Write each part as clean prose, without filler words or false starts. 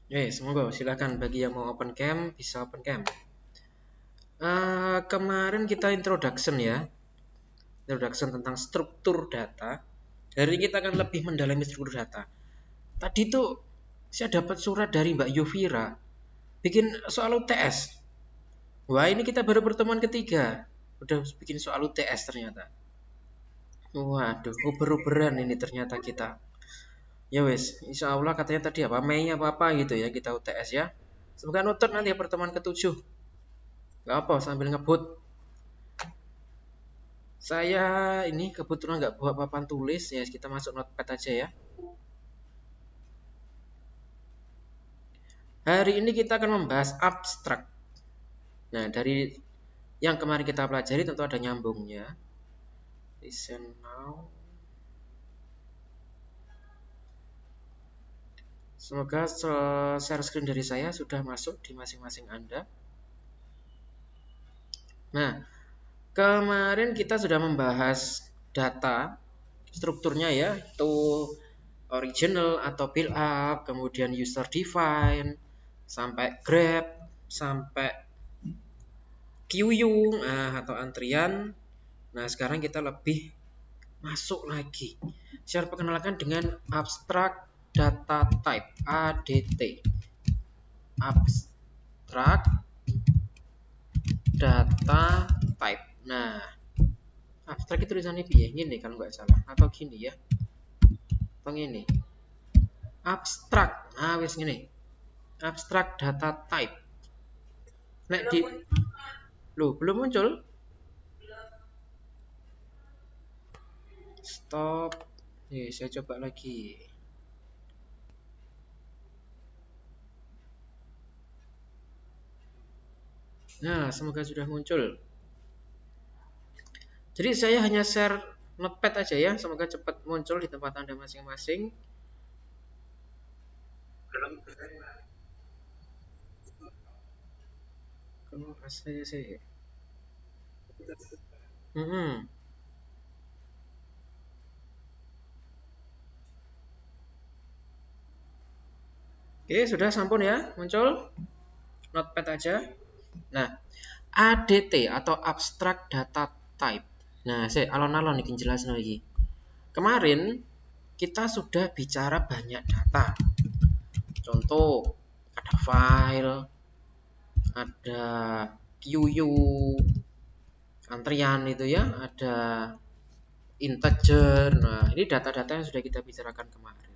Semoga silakan bagi yang mau open cam bisa open cam. Kemarin kita introduction ya, introduction tentang struktur data. Hari ini kita akan lebih mendalami struktur data. Tadi tuh saya dapat surat dari Mbak Yovira, bikin soal UTS. Wah, ini kita baru pertemuan ketiga, udah bikin soal UTS ternyata. Waduh, uber-uberan ini ternyata kita. Ya wes, insya Allah katanya tadi apa Mei apa gitu ya kita UTS ya. Semoga nutut nanti ya pertemuan ketujuh. Gak apa sambil ngebut. Saya ini kebetulan nggak bawa papan tulis ya, kita masuk notepad aja ya. Hari ini kita akan membahas abstrak. Nah, dari yang kemarin kita pelajari tentu ada nyambungnya. Listen now. Semoga share screen dari saya sudah masuk di masing-masing Anda. Nah, kemarin kita sudah membahas data, strukturnya ya, itu original atau build up, kemudian user define, sampai grab, sampai queue atau antrian. Nah, sekarang kita lebih masuk lagi. Saya perkenalkan dengan abstract data type (ADT). Abstract data type. Nah, abstrak itu tulisannya gini kalau nggak salah, atau gini ya, atau gini. Abstrak, wis gini. Abstract data type. Nek di, loh belum muncul. Stop. Saya coba lagi. Nah, semoga sudah muncul. Jadi saya hanya share notepad aja ya, semoga cepat muncul di tempat Anda masing-masing. Kalau saya sih. Oke, sudah sampun ya, muncul. Notepad aja. Nah, ADT atau Abstract Data Type. Nah, saya alon-alon nih jelasin lagi. Kemarin kita sudah bicara banyak data. Contoh, ada file, ada queue, antrian itu ya, ada integer. Nah, ini data-data yang sudah kita bicarakan kemarin.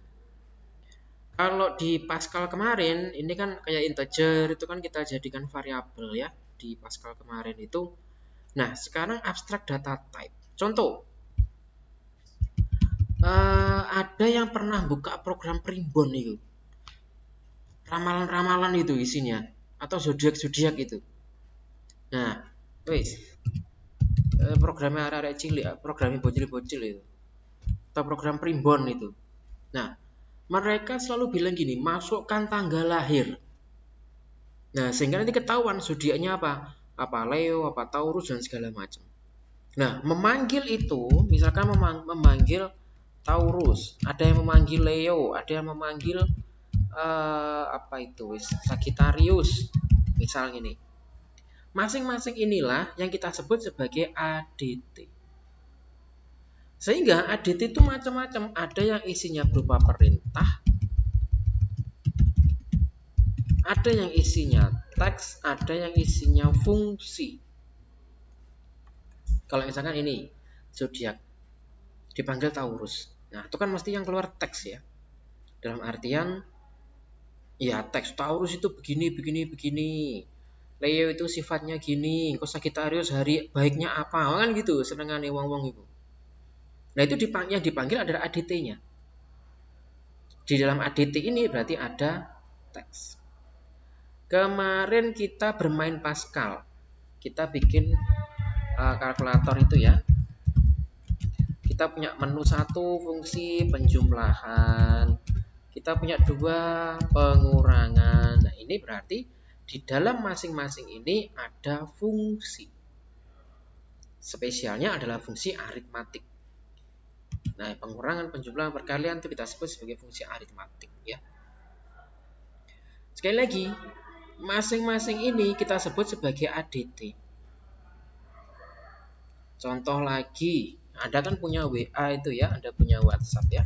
Kalau di Pascal kemarin, ini kan kayak integer itu kan kita jadikan variabel ya di Pascal kemarin itu. Nah, sekarang abstract data type. Contoh, ada yang pernah buka program primbon itu, ramalan-ramalan itu isinya, atau zodiak-zodiak itu. Nah, wes, programnya arek-arek cilik, programnya bocil-bocil itu, atau program primbon itu. Nah, mereka selalu bilang gini, masukkan tanggal lahir. Nah, sehingga nanti ketahuan zodiaknya apa Leo, apa Taurus dan segala macam. Nah, memanggil itu, misalkan memanggil Taurus, ada yang memanggil Leo, ada yang memanggil apa itu, Sagittarius, misal ini. Masing-masing inilah yang kita sebut sebagai ADT. Sehingga ADT itu macam-macam, ada yang isinya berupa perintah, ada yang isinya teks, ada yang isinya fungsi. Kalau misalkan ini zodiak dipanggil Taurus, nah itu kan mesti yang keluar teks ya. Dalam artian ya teks Taurus itu begini. Leo itu sifatnya gini, kok Sagittarius hari baiknya apa, kan gitu senengane wong-wong itu. Nah itu yang dipanggil adalah ADT-nya. Di dalam ADT ini berarti ada teks. Kemarin kita bermain Pascal, kita bikin kalkulator itu ya. Kita punya menu 1 fungsi penjumlahan, kita punya 2 pengurangan. Nah ini berarti di dalam masing-masing ini ada fungsi. Spesialnya adalah fungsi aritmatik. Nah, pengurangan, penjumlahan, perkalian itu kita sebut sebagai fungsi aritmatik ya. Sekali lagi, masing-masing ini kita sebut sebagai ADT. Contoh lagi, Anda kan punya WA itu ya, Anda punya WhatsApp ya.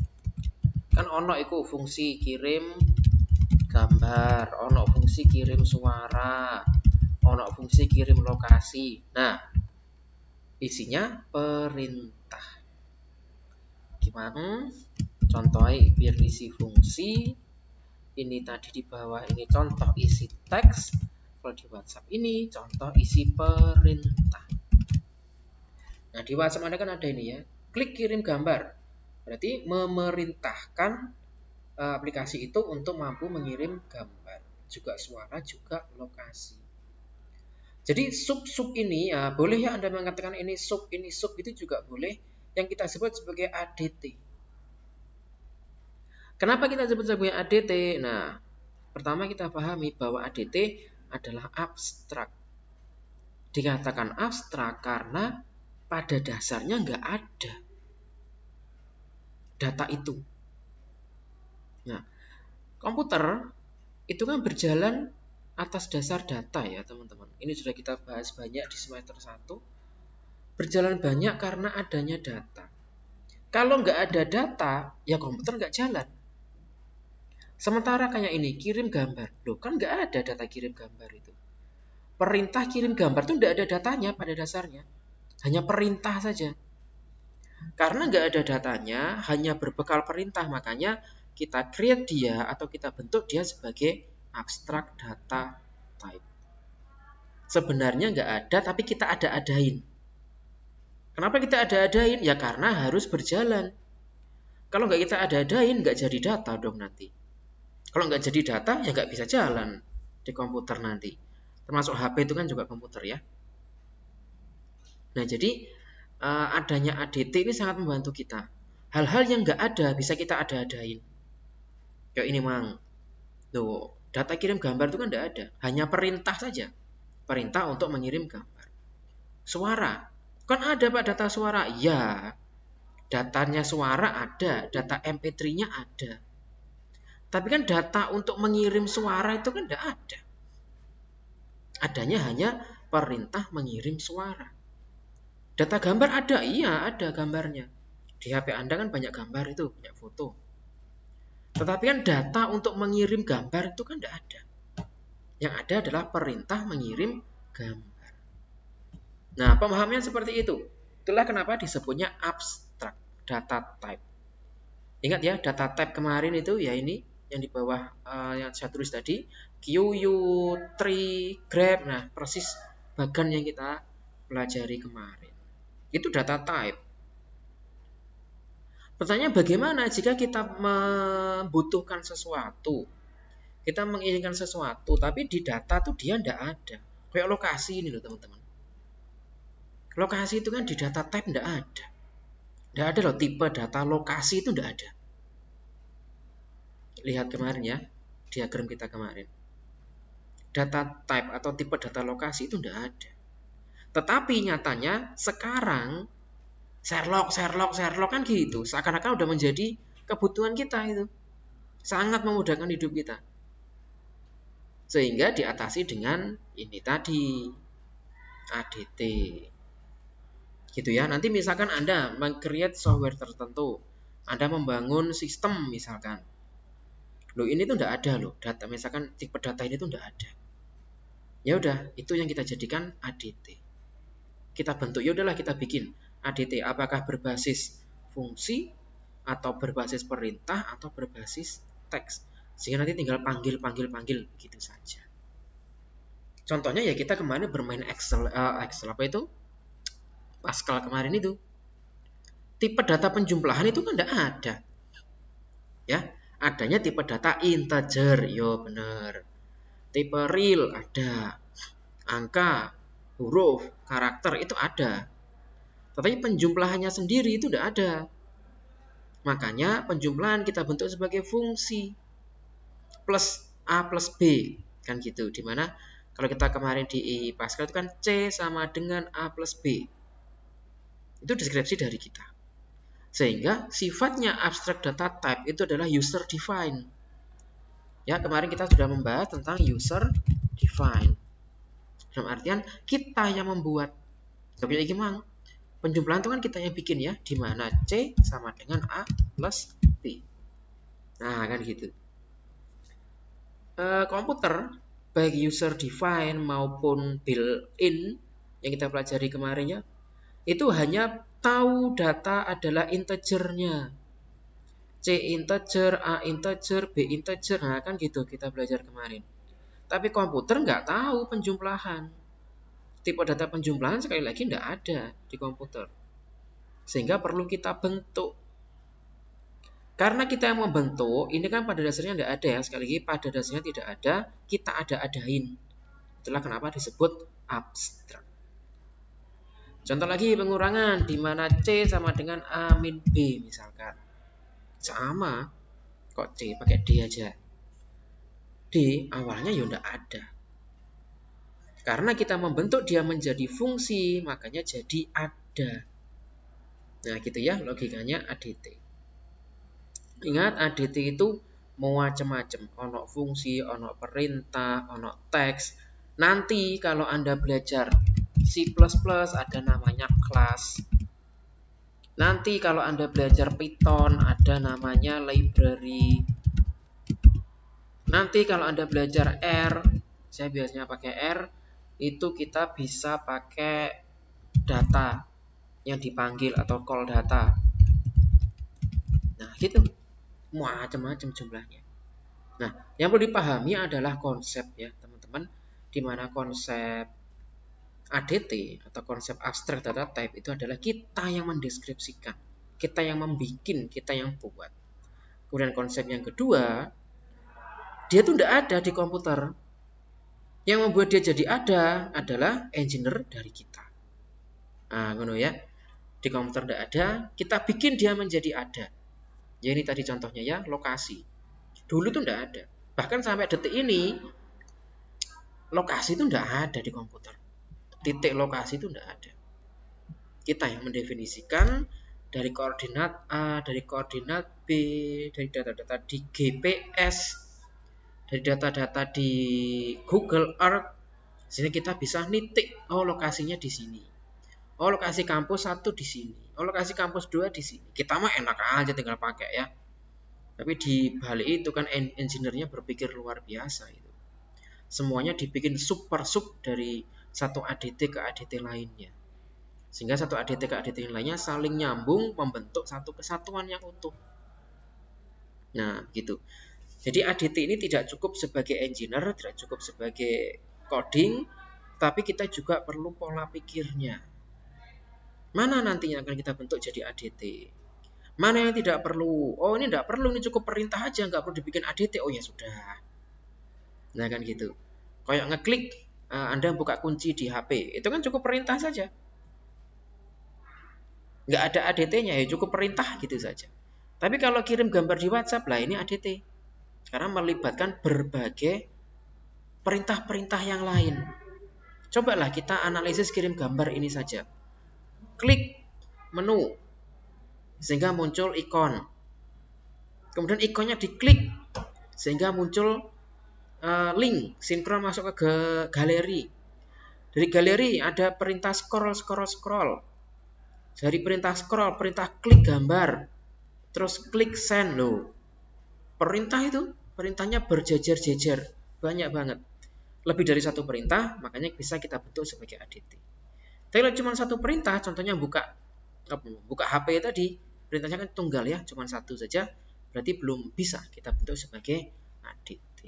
Kan ono iku fungsi kirim gambar, ono fungsi kirim suara, ono fungsi kirim lokasi. Nah, isinya perintah. Gimana? Contohnya biar isi fungsi. Ini tadi di bawah ini contoh isi teks. Kalau di WhatsApp ini contoh isi perintah. Nah, di WhatsApp Anda kan ada ini ya. Klik kirim gambar. Berarti memerintahkan aplikasi itu untuk mampu mengirim gambar, juga suara, juga lokasi. Jadi sub-sub ini ya, boleh ya Anda mengatakan ini sub itu juga boleh, yang kita sebut sebagai ADT. Kenapa kita sebut sebagai ADT? Nah, pertama kita pahami bahwa ADT adalah abstrak. Dikatakan abstrak karena pada dasarnya nggak ada data itu. Nah, komputer itu kan berjalan atas dasar data ya teman-teman. Ini sudah kita bahas banyak di semester 1. Berjalan banyak karena adanya data. Kalau nggak ada data, ya komputer nggak jalan. Sementara kayak ini, kirim gambar. Loh kan nggak ada data kirim gambar itu. Perintah kirim gambar itu nggak ada datanya pada dasarnya. Hanya perintah saja. Karena nggak ada datanya, hanya berbekal perintah. Makanya kita create dia atau kita bentuk dia sebagai abstract data type. Sebenarnya nggak ada, tapi kita ada-adain. Kenapa kita ada-adain? Ya karena harus berjalan. Kalau nggak kita ada-adain, nggak jadi data dong nanti. Kalau nggak jadi data, ya nggak bisa jalan di komputer nanti. Termasuk HP itu kan juga komputer ya. Nah jadi adanya ADT ini sangat membantu kita. Hal-hal yang nggak ada bisa kita ada-adain. Kayak ini mang. Tuh, data kirim gambar itu kan nggak ada. Hanya perintah saja. Perintah untuk mengirim gambar. Suara. Kan ada Pak data suara? Iya. Datanya suara ada. Data MP3-nya ada. Tapi kan data untuk mengirim suara itu kan tidak ada. Adanya hanya perintah mengirim suara. Data gambar ada? Iya, ada gambarnya. Di HP Anda kan banyak gambar itu, banyak foto. Tetapi kan data untuk mengirim gambar itu kan tidak ada. Yang ada adalah perintah mengirim gambar. Nah, pemahaman seperti itu. Itulah kenapa disebutnya abstract data type. Ingat ya, data type kemarin itu ya ini yang di bawah yang saya tulis tadi, QU, tree, graph. Nah, persis bagan yang kita pelajari kemarin. Itu data type. Pertanyaan bagaimana jika kita membutuhkan sesuatu? Kita menginginkan sesuatu, tapi di data tuh dia tidak ada. Kayak lokasi ini loh teman-teman. Lokasi itu kan di data type tidak ada. Tidak ada loh tipe data lokasi itu tidak ada. Lihat kemarin ya, diagram kita kemarin. Data type atau tipe data lokasi itu tidak ada. Tetapi nyatanya sekarang Sherlock kan gitu. Seakan-akan udah menjadi kebutuhan kita itu. Sangat memudahkan hidup kita. Sehingga diatasi dengan ini tadi, ADT. Gitu ya. Nanti misalkan Anda meng-create software tertentu. Anda membangun sistem misalkan. Loh ini tuh enggak ada loh. Data misalkan tipe data ini tuh enggak ada. Ya udah, itu yang kita jadikan ADT. Kita bentuk, ya udahlah kita bikin ADT, apakah berbasis fungsi atau berbasis perintah atau berbasis teks. Sehingga nanti tinggal panggil gitu saja. Contohnya ya kita kemarin bermain Excel apa itu? Pascal kemarin itu. Tipe data penjumlahan itu kan enggak ada. Ya, adanya tipe data integer, yo benar. Tipe real ada. Angka, huruf, karakter itu ada. Tetapi penjumlahannya sendiri itu tidak ada. Makanya penjumlahan kita bentuk sebagai fungsi plus A plus B. Kan gitu. Dimana kalau kita kemarin di Pascal itu kan C sama dengan A plus B. Itu deskripsi dari kita. Sehingga sifatnya abstract data type itu adalah user defined. Ya, kemarin kita sudah membahas tentang user define. Dalam artian kita yang membuat. Tapi gimana? Penjumlahan itu kan kita yang bikin ya, di mana C sama dengan A plus B. Nah, kan gitu. Komputer, baik user define maupun built-in yang kita pelajari kemarin ya, itu hanya tahu data adalah integernya. C integer, A integer, B integer, nah kan gitu kita belajar kemarin. Tapi komputer nggak tahu penjumlahan. Tipe data penjumlahan sekali lagi nggak ada di komputer. Sehingga perlu kita bentuk. Karena kita yang membentuk, ini kan pada dasarnya nggak ada ya. Sekali lagi pada dasarnya tidak ada, kita ada-adain. Itulah kenapa disebut abstrak. Contoh lagi pengurangan, di mana C sama dengan A min B misalkan. Sama, kok C pakai D aja. D awalnya ya nggak ada. Karena kita membentuk dia menjadi fungsi, makanya jadi ada. Nah gitu ya logikanya ADT. Ingat ADT itu macam-macam. Ono fungsi, ono perintah, ono teks. Nanti kalau Anda belajar C++ ada namanya class. Nanti kalau Anda belajar Python ada namanya library. Nanti kalau Anda belajar R, saya biasanya pakai R, itu kita bisa pakai data yang dipanggil atau call data. Nah, gitu. Macam-macam jumlahnya. Nah, yang perlu dipahami adalah konsep ya, teman-teman, di mana konsep ADT atau konsep abstract data type itu adalah kita yang mendeskripsikan, kita yang membuat, kita yang buat. Kemudian konsep yang kedua, dia tuh tidak ada di komputer. Yang membuat dia jadi ada adalah engineer dari kita. Nah, ngono ya. Di komputer tidak ada, kita bikin dia menjadi ada. Ya ini tadi contohnya ya, lokasi. Dulu tuh tidak ada. Bahkan sampai detik ini, lokasi itu tidak ada di komputer. Titik lokasi itu tidak ada. Kita yang mendefinisikan dari koordinat A, dari koordinat B, dari data-data di GPS, dari data-data di Google Earth. Sini kita bisa nitik, oh lokasinya di sini. Oh lokasi kampus 1 di sini. Oh lokasi kampus 2 di sini. Kita mah enak aja tinggal pakai ya. Tapi di balik itu kan engineer-nya berpikir luar biasa itu. Semuanya dibikin super sub dari satu ADT ke ADT lainnya. Sehingga satu ADT ke ADT lainnya saling nyambung membentuk satu kesatuan yang utuh. Nah, gitu. Jadi ADT ini tidak cukup sebagai engineer, tidak cukup sebagai coding, tapi kita juga perlu pola pikirnya. Mana nantinya akan kita bentuk jadi ADT? Mana yang tidak perlu? Oh ini tidak perlu, ini cukup perintah aja, nggak perlu dibikin ADT. Oh ya sudah. Nah kan gitu. Kayak ngeklik, Anda buka kunci di HP, itu kan cukup perintah saja. Nggak ada ADT-nya, ya cukup perintah gitu saja. Tapi kalau kirim gambar di WhatsApp, lah ini ADT. Karena melibatkan berbagai perintah-perintah yang lain. Cobalah kita analisis kirim gambar ini saja. Klik menu sehingga muncul ikon. Kemudian ikonnya diklik sehingga muncul link sinkron masuk ke galeri. Dari galeri ada perintah scroll. Dari perintah scroll, perintah klik gambar, terus klik send loh. Perintahnya berjejer-jejer, banyak banget. Lebih dari satu perintah, makanya bisa kita bentuk sebagai ADT. Tapi kalau cuma satu perintah, contohnya buka HP tadi, perintahnya kan tunggal ya, cuma satu saja, berarti belum bisa kita bentuk sebagai ADT.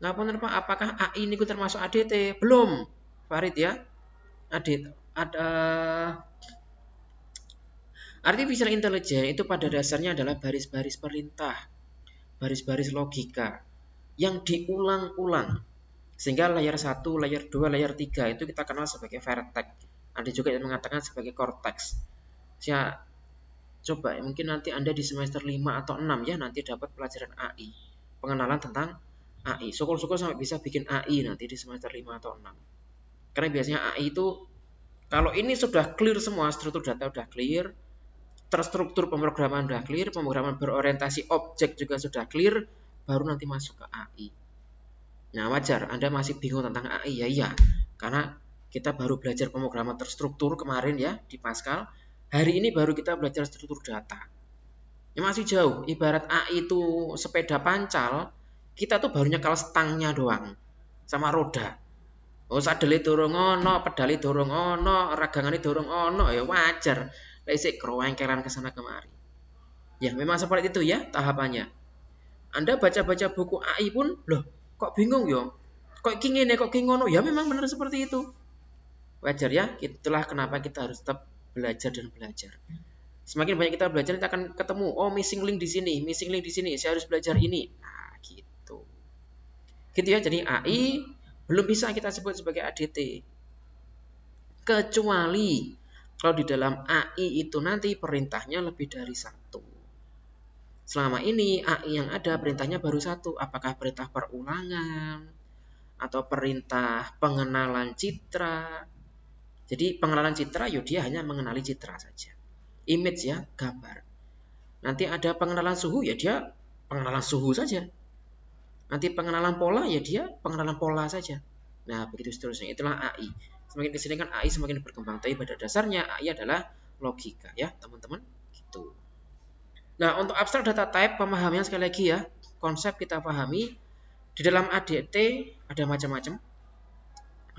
Nah, apakah AI ini termasuk ADT? Belum, Farid ya. Artificial intelligence itu pada dasarnya adalah baris-baris perintah, baris-baris logika yang diulang-ulang. Sehingga layer 1, layer 2, layer 3 itu kita kenal sebagai vertex. Ada juga yang mengatakan sebagai cortex. Saya coba mungkin nanti Anda di semester 5 atau 6 ya nanti dapat pelajaran AI. Pengenalan tentang AI. Syukur-syukur sampai bisa bikin AI nanti di semester 5 atau 6. Karena biasanya AI itu kalau ini sudah clear semua, struktur data sudah clear, terstruktur pemrograman sudah clear, pemrograman berorientasi objek juga sudah clear, baru nanti masuk ke AI. Nah, wajar Anda masih bingung tentang AI, ya iya. Karena kita baru belajar pemrograman terstruktur kemarin ya di Pascal. Hari ini baru kita belajar struktur data. Ya masih jauh. Ibarat AI itu sepeda pancal, kita tuh baru nyekal stangnya doang sama roda. Oh, sadele durung ono, pedale durung ono, ragangane durung ono, ya wajar. Lah isih krowengkelan kesana kemari. Ya, memang seperti itu ya tahapannya. Anda baca-baca buku AI pun, loh, kok bingung ya? Kok iki ngene, kok iki ngono? Ya memang benar seperti itu. Wajar ya, itulah kenapa kita harus tetap belajar dan belajar. Semakin banyak kita belajar, kita akan ketemu, oh missing link di sini, saya harus belajar ini. Nah, gitu. Gitu ya, jadi AI belum bisa kita sebut sebagai ADT. Kecuali kalau di dalam AI itu nanti perintahnya lebih dari satu. Selama ini AI yang ada perintahnya baru satu. Apakah perintah perulangan atau perintah pengenalan citra? Jadi pengenalan citra, dia hanya mengenali citra saja. Image ya, gambar. Nanti ada pengenalan suhu, ya dia pengenalan suhu saja. Nanti pengenalan pola, ya dia pengenalan pola saja. Nah, begitu seterusnya. Itulah AI. Semakin kesini kan AI semakin berkembang. Tapi pada dasarnya AI adalah logika ya, teman-teman. Gitu. Nah, untuk abstrak data type, pemahamannya sekali lagi ya. Konsep kita pahami. Di dalam ADT ada macam-macam.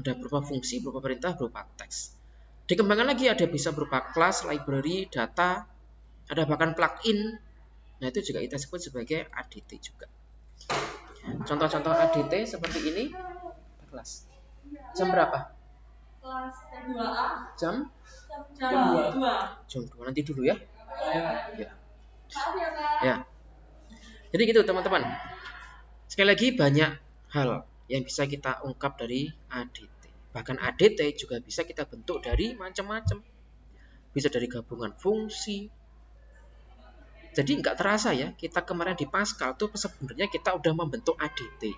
Ada berupa fungsi, berupa perintah, berupa teks. Dikembangkan lagi ada bisa berupa kelas, library, data, ada bahkan plugin. Nah, itu juga kita sebut sebagai ADT juga. Contoh-contoh ADT seperti ini. Kelas. Jam berapa? Kelas 2A. Jam 2. Jam 2 nanti dulu ya. Ya. Maaf ya, Kak. Ya. Jadi gitu teman-teman. Sekali lagi banyak hal yang bisa kita ungkap dari ADT. Bahkan ADT juga bisa kita bentuk dari macam-macam. Bisa dari gabungan fungsi. Jadi nggak terasa ya, kita kemarin di Pascal tuh sebenarnya kita udah membentuk ADT.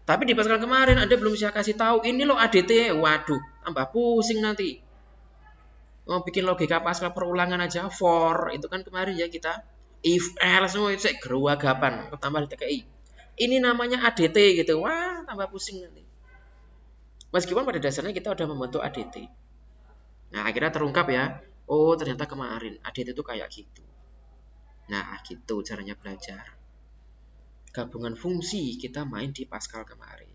Tapi di Pascal kemarin Anda belum bisa kasih tahu, ini loh ADT. Waduh, tambah pusing nanti. Mau bikin logika Pascal perulangan aja, for, itu kan kemarin ya kita. If, else, semua itu gerwagapan, tambah di TKI. Ini namanya ADT gitu, wah tambah pusing nanti. Meskipun pada dasarnya kita udah membentuk ADT. Nah akhirnya terungkap ya, oh ternyata kemarin ADT itu kayak gitu. Nah gitu caranya belajar. Gabungan fungsi kita main di Pascal kemarin.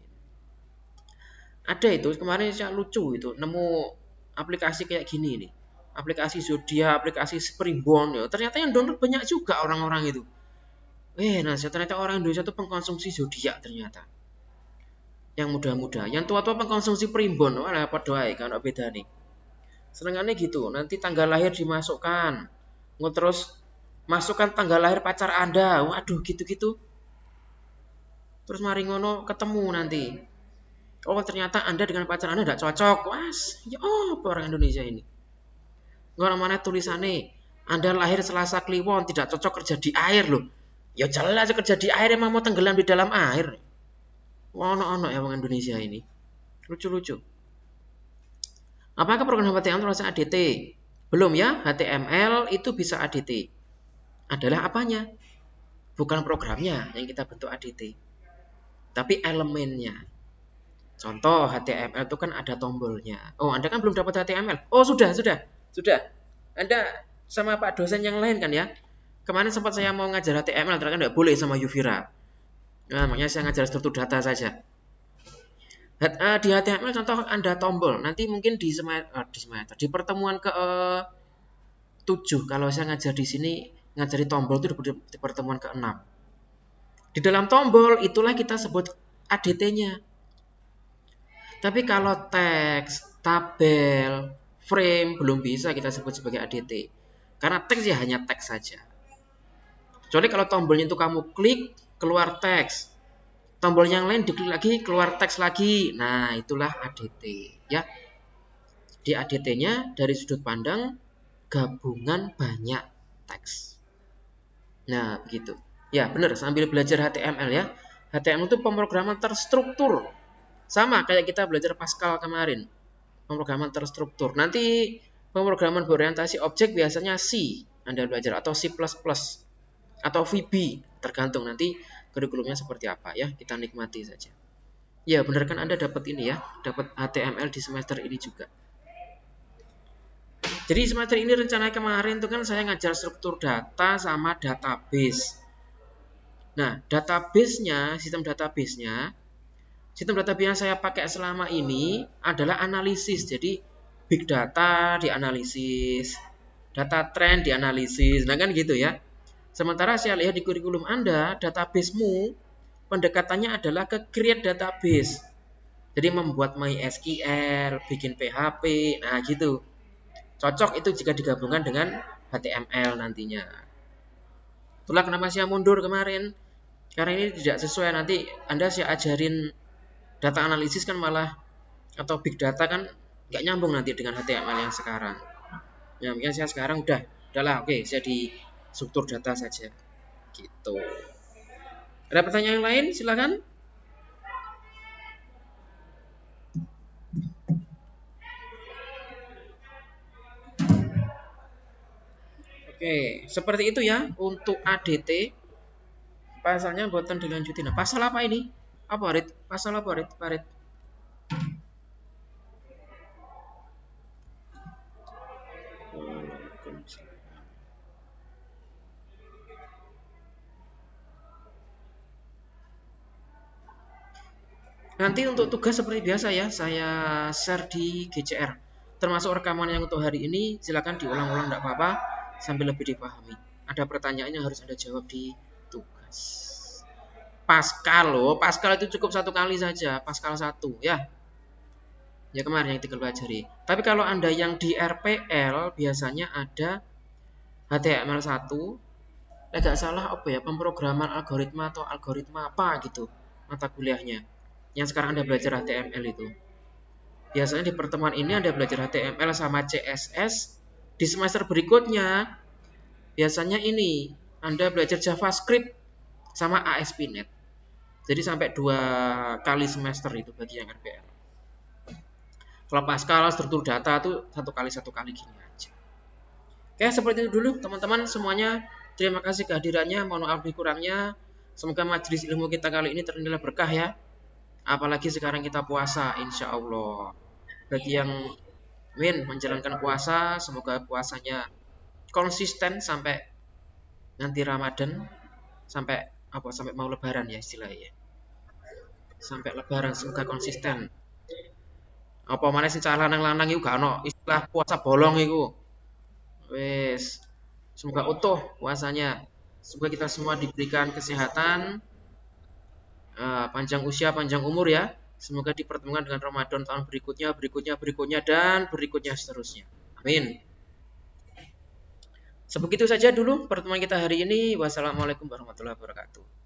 Ada itu kemarin saya lucu itu nemu aplikasi kayak gini nih. Aplikasi Zodiac, aplikasi Springboard ya. Ternyata yang download banyak juga orang-orang itu. Nah ternyata orang Indonesia itu pengkonsumsi Zodiac ternyata. Yang muda-muda, yang tua-tua pengkonsumsi Primbon. Wah, apa doa kalau beda nih. Senengannya gitu, nanti tanggal lahir dimasukkan. Terus masukkan tanggal lahir pacar Anda. Waduh, gitu-gitu. Terus mari ngono ketemu nanti. Oh, ternyata Anda dengan pacar Anda tidak cocok. Was, ya apa orang Indonesia ini? Nggak mana tulisannya, Anda lahir Selasa Kliwon, tidak cocok kerja di air loh. Ya jelas kerja di air, emang mau tenggelam di dalam air. Ono-ono ya orang Indonesia ini. Lucu-lucu. Apakah program HTML termasuk ADT? Belum ya, HTML itu bisa ADT. Adalah apanya? Bukan programnya yang kita bentuk ADT. Tapi elemennya. Contoh HTML itu kan ada tombolnya. Oh, Anda kan belum dapat HTML. Oh, sudah. Anda sama Pak dosen yang lain kan ya? Kemarin sempat saya mau ngajar HTML, ternyata nggak boleh sama Yuvira. Nah, makanya saya ngajar struktur data saja. Di HTML contoh Anda tombol. Nanti mungkin di pertemuan ke 7 kalau saya ngajar di sini ngajari tombol itu di pertemuan ke 6. Di dalam tombol itulah kita sebut ADT-nya. Tapi kalau teks, tabel, frame belum bisa kita sebut sebagai ADT. Karena teks ya hanya teks saja. Kecuali kalau tombolnya itu kamu klik, keluar teks. Tombol yang lain diklik lagi, keluar teks lagi. Nah, itulah ADT. Ya. Di ADT-nya dari sudut pandang gabungan banyak teks. Nah, begitu. Ya, benar. Sambil belajar HTML ya. HTML itu pemrograman terstruktur. Sama kayak kita belajar Pascal kemarin. Pemrograman terstruktur. Nanti Pemrograman berorientasi objek biasanya C Anda belajar, atau C++, atau VB, tergantung nanti kurikulumnya seperti apa ya. Kita nikmati saja. Ya, benar kan Anda dapat ini ya, dapat HTML di semester ini juga. Jadi semester ini rencana kemarin itu kan saya ngajar struktur data sama database. Nah, sistem database yang saya pakai selama ini adalah analisis. Jadi big data dianalisis, data trend dianalisis, nah kan gitu ya. Sementara saya lihat di kurikulum Anda, databasemu pendekatannya adalah ke create database. Jadi membuat MySQL, bikin PHP, nah gitu. Cocok itu jika digabungkan dengan HTML nantinya. Itulah kenapa saya mundur kemarin. Karena ini tidak sesuai, nanti Anda saya ajarin data analisis kan malah, atau big data kan nggak nyambung nanti dengan HTML yang sekarang. Ya, mungkin saya sekarang udahlah, oke, saya di struktur data saja. Gitu. Ada pertanyaan yang lain? Silakan. Oke, seperti itu ya untuk ADT. Pasalnya buatan dilanjutin. Nah, pasal apa ini? Apa, Rit? Pasal apa, Rit? Parit. Nanti untuk tugas seperti biasa ya, saya share di GCR. Termasuk rekaman yang untuk hari ini, silakan diulang-ulang, enggak apa-apa, sambil lebih dipahami. Ada pertanyaan yang harus Anda jawab di tugas. Pascal loh, Pascal itu cukup 1 kali saja, Pascal 1 ya. Ya kemarin yang tinggal pelajari. Tapi kalau Anda yang di RPL biasanya ada HTML1, nggak salah apa ya, pemrograman algoritma atau algoritma apa gitu mata kuliahnya. Yang sekarang Anda belajar HTML itu. Biasanya di pertemuan ini Anda belajar HTML sama CSS. Di semester berikutnya biasanya ini Anda belajar JavaScript sama ASP.NET. Jadi sampai 2 kali semester itu bagi yang RPL. Kalau Pascal struktur data itu 1 kali gini aja. Oke, seperti itu dulu teman-teman semuanya. Terima kasih kehadirannya, mohon maaf lebih kurangnya. Semoga majelis ilmu kita kali ini ternilai berkah ya. Apalagi sekarang kita puasa, insya Allah. Bagi yang menjalankan puasa, semoga puasanya konsisten sampai nanti Ramadan, sampai mau Lebaran ya istilahnya. Sampai Lebaran semoga konsisten. Apa mana sih cara lanang-lanang itu gak ono istilah puasa bolong itu. Wes, semoga utuh puasanya. Semoga kita semua diberikan kesehatan, panjang usia, panjang umur ya. Semoga dipertemukan dengan Ramadan tahun berikutnya, dan berikutnya seterusnya. Amin. Sebegitu saja dulu pertemuan kita hari ini. Wassalamualaikum warahmatullahi wabarakatuh.